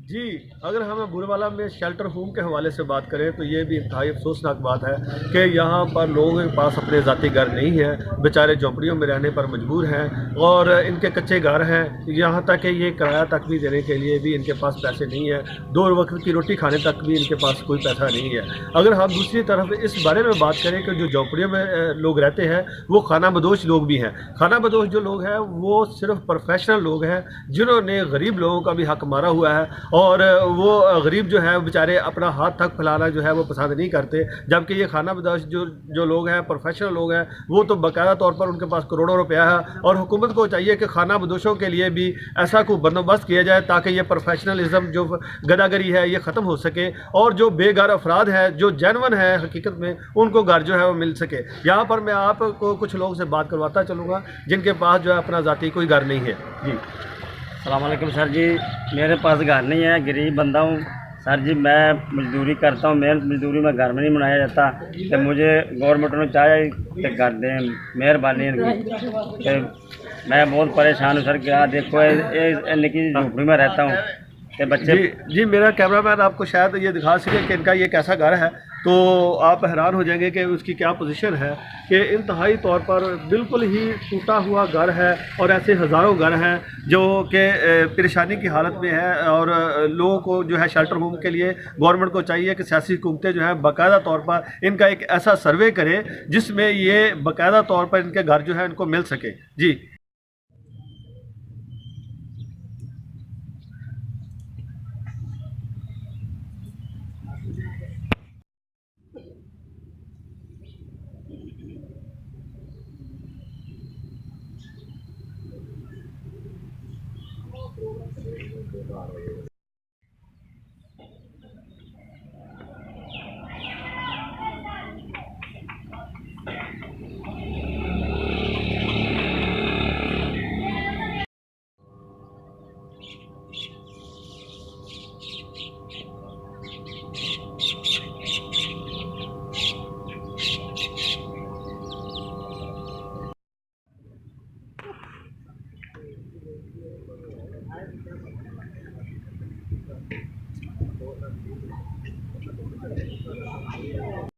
जी, अगर हम बुरवाला में शेल्टर होम के हवाले से बात करें तो ये भी इंतहाई अफसोसनाक बात है कि यहाँ पर लोगों के पास अपने ज़ाती घर नहीं है, बेचारे झोंपड़ियों में रहने पर मजबूर हैं और इनके कच्चे घर हैं। यहाँ तक कि ये किराया तक भी देने के लिए भी इनके पास पैसे नहीं है, 2 वक्त की रोटी खाने तक भी इनके पास कोई पैसा नहीं है। अगर हम दूसरी तरफ इस बारे में बात करें कि जो झोंपड़ियों में लोग रहते हैं वो खाना बदोश लोग भी हैं। खाना बदोश जो लोग हैं वो सिर्फ प्रोफेशनल लोग हैं जिन्होंने गरीब लोगों का भी हक मारा हुआ है और वो गरीब जो है बेचारे अपना हाथ तक फैलाना जो है वो पसंद नहीं करते, जबकि ये खाना बदोश जो लोग हैं, प्रोफेशनल लोग हैं, वो तो बाकायदा तौर पर उनके पास करोड़ों रुपया है और हुकूमत को चाहिए कि खाना बदोशों के लिए भी ऐसा कोई बंदोबस्त किया जाए ताकि ये प्रोफेशनलिज्म जो गदागरी है ये ख़त्म हो सके और जो बेघर अफराद है जो जेनवन है हकीकत में उनको घर जो है वो मिल सके। यहाँ पर मैं आपको कुछ लोगों से बात करवाता चलूँगा जिनके पास जो है अपना ज़ाती कोई घर नहीं है। जी अस्सलाम वालेकुम सर जी, मेरे पास घर नहीं है, गरीब बंदा हूँ सर जी। मैं मजदूरी करता हूँ, मेहनत मजदूरी में घर में नहीं बनाया जाता। तो मुझे गवर्नमेंट ने चाहिए कि घर दें, मेहरबानी कि मैं बहुत परेशान हूँ सर। क्या देखो निकी झोपड़ी में रहता हूँ कि बच्चे जी मेरा कैमरामैन आपको शायद ये दिखा सके कि इनका ये कैसा घर है, तो आप हैरान हो जाएंगे कि उसकी क्या पोजीशन है कि इंतहाई तौर पर बिल्कुल ही टूटा हुआ घर है और ऐसे हज़ारों घर हैं जो कि परेशानी की हालत में है और लोगों को जो है शेल्टर होम के लिए गवर्नमेंट को चाहिए कि सियासी हुकूमतें जो है बाकायदा तौर पर इनका एक ऐसा सर्वे करें जिसमें ये बाकायदा तौर पर इनके घर जो है इनको मिल सके। जी